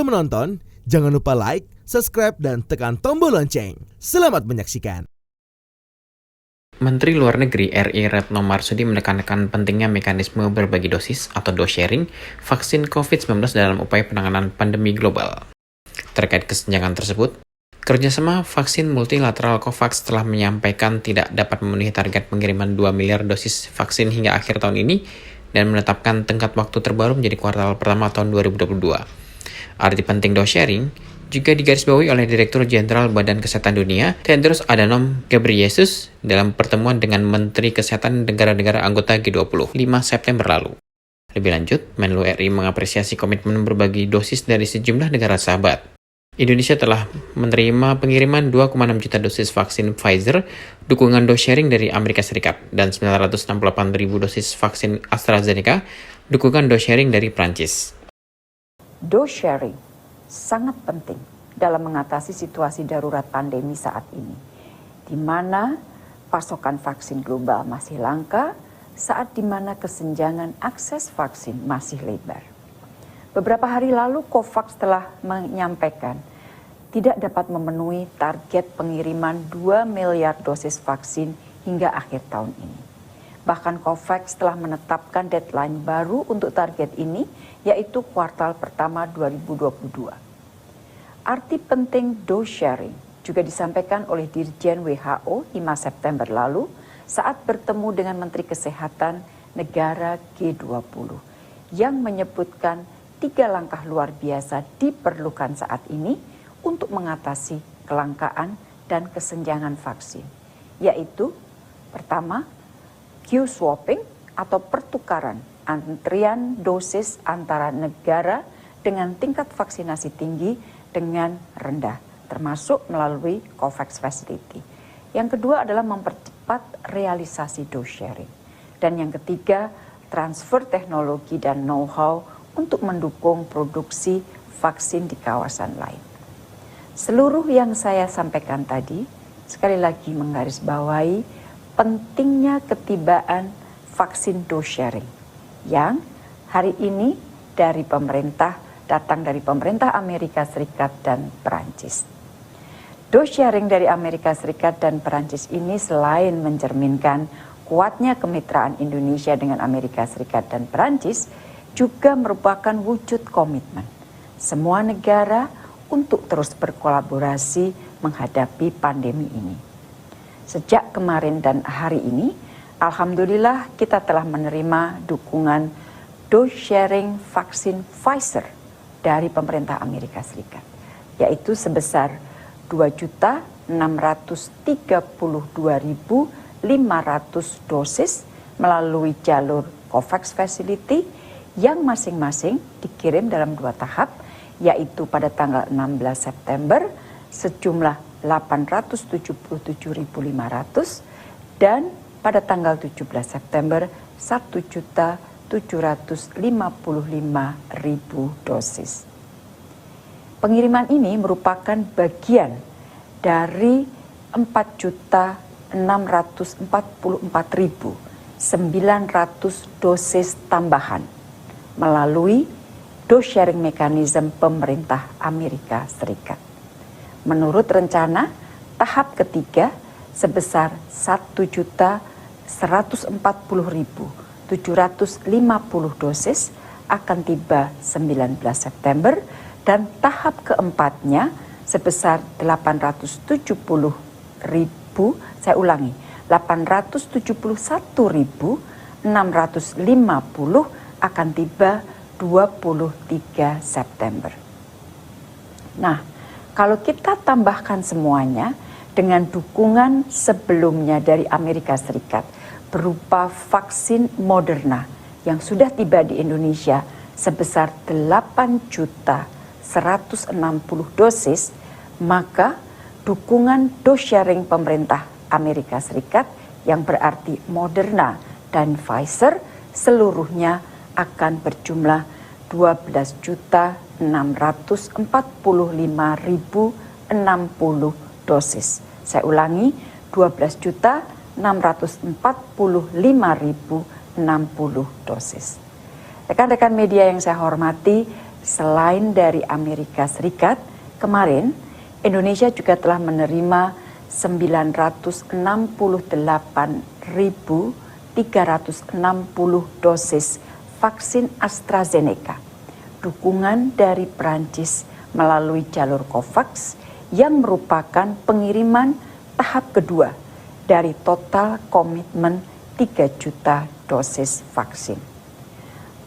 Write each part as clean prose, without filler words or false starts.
Sebelum menonton, jangan lupa like, subscribe, dan tekan tombol lonceng. Selamat menyaksikan. Menteri Luar Negeri RI Retno Marsudi menekankan pentingnya mekanisme berbagi dosis atau dose sharing vaksin COVID-19 dalam upaya penanganan pandemi global. Terkait kesenjangan tersebut, kerjasama vaksin multilateral COVAX telah menyampaikan tidak dapat memenuhi target pengiriman 2 miliar dosis vaksin hingga akhir tahun ini dan menetapkan tenggat waktu terbaru menjadi kuartal pertama tahun 2022. Arti penting dose sharing juga digarisbawahi oleh Direktur Jenderal Badan Kesehatan Dunia, Tedros Adhanom Ghebreyesus, dalam pertemuan dengan Menteri Kesehatan negara-negara anggota G20 5 September lalu. Lebih lanjut, Menlu RI mengapresiasi komitmen berbagi dosis dari sejumlah negara sahabat. Indonesia telah menerima pengiriman 2,6 juta dosis vaksin Pfizer, dukungan dose sharing dari Amerika Serikat, dan 968.000 dosis vaksin AstraZeneca, dukungan dose sharing dari Prancis. Dose sharing sangat penting dalam mengatasi situasi darurat pandemi saat ini, di mana pasokan vaksin global masih langka, saat di mana kesenjangan akses vaksin masih lebar. Beberapa hari lalu COVAX telah menyampaikan tidak dapat memenuhi target pengiriman 2 miliar dosis vaksin hingga akhir tahun ini. Bahkan COVAX telah menetapkan deadline baru untuk target ini, yaitu kuartal pertama 2022. Arti penting dose sharing juga disampaikan oleh Dirjen WHO 5 September lalu saat bertemu dengan Menteri Kesehatan negara G20 yang menyebutkan 3 langkah luar biasa diperlukan saat ini untuk mengatasi kelangkaan dan kesenjangan vaksin, yaitu pertama, Q-swapping atau pertukaran antrian dosis antara negara dengan tingkat vaksinasi tinggi dengan rendah, termasuk melalui COVAX Facility. Yang kedua adalah mempercepat realisasi dose sharing. Dan yang ketiga, transfer teknologi dan know-how untuk mendukung produksi vaksin di kawasan lain. Seluruh yang saya sampaikan tadi, sekali lagi menggarisbawahi pentingnya ketibaan vaksin dose sharing yang hari ini datang dari pemerintah Amerika Serikat dan Perancis. Dose sharing dari Amerika Serikat dan Perancis ini selain mencerminkan kuatnya kemitraan Indonesia dengan Amerika Serikat dan Perancis, juga merupakan wujud komitmen semua negara untuk terus berkolaborasi menghadapi pandemi ini. Sejak kemarin dan hari ini, alhamdulillah kita telah menerima dukungan dose sharing vaksin Pfizer dari pemerintah Amerika Serikat, yaitu sebesar 2.632.500 dosis melalui jalur COVAX Facility yang masing-masing dikirim dalam 2 tahap, yaitu pada tanggal 16 September sejumlah 877.500 dan pada tanggal 17 September 1.755.000 dosis. Pengiriman ini merupakan bagian dari 4.644.900 dosis tambahan melalui dose sharing mechanism pemerintah Amerika Serikat. Menurut rencana, tahap ketiga sebesar 1.140.750 dosis akan tiba 19 September dan tahap keempatnya sebesar 871.000 akan tiba 23 September. Nah, kalau kita tambahkan semuanya dengan dukungan sebelumnya dari Amerika Serikat berupa vaksin Moderna yang sudah tiba di Indonesia sebesar 8.160.000 dosis, maka dukungan dose sharing pemerintah Amerika Serikat yang berarti Moderna dan Pfizer seluruhnya akan berjumlah 12.645.060 dosis. Saya ulangi, 12.645.060 dosis. Rekan-rekan media yang saya hormati, selain dari Amerika Serikat, kemarin Indonesia juga telah menerima 968.360 dosis vaksin AstraZeneca, dukungan dari Prancis melalui jalur COVAX yang merupakan pengiriman tahap kedua dari total komitmen 3 juta dosis vaksin.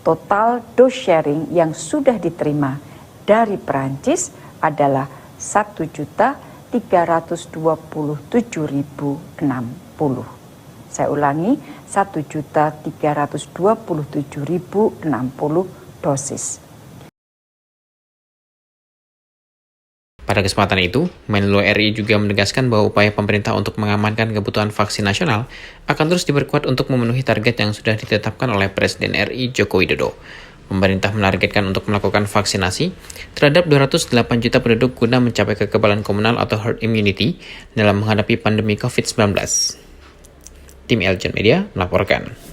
Total dose sharing yang sudah diterima dari Prancis adalah 1.327.060. Saya ulangi, 1.327.060 dosis. Pada kesempatan itu, Menlo RI juga menegaskan bahwa upaya pemerintah untuk mengamankan kebutuhan vaksin nasional akan terus diperkuat untuk memenuhi target yang sudah ditetapkan oleh Presiden RI Joko Widodo. Pemerintah menargetkan untuk melakukan vaksinasi terhadap 208 juta penduduk guna mencapai kekebalan komunal atau herd immunity dalam menghadapi pandemi COVID-19. Tim Eljon Media melaporkan.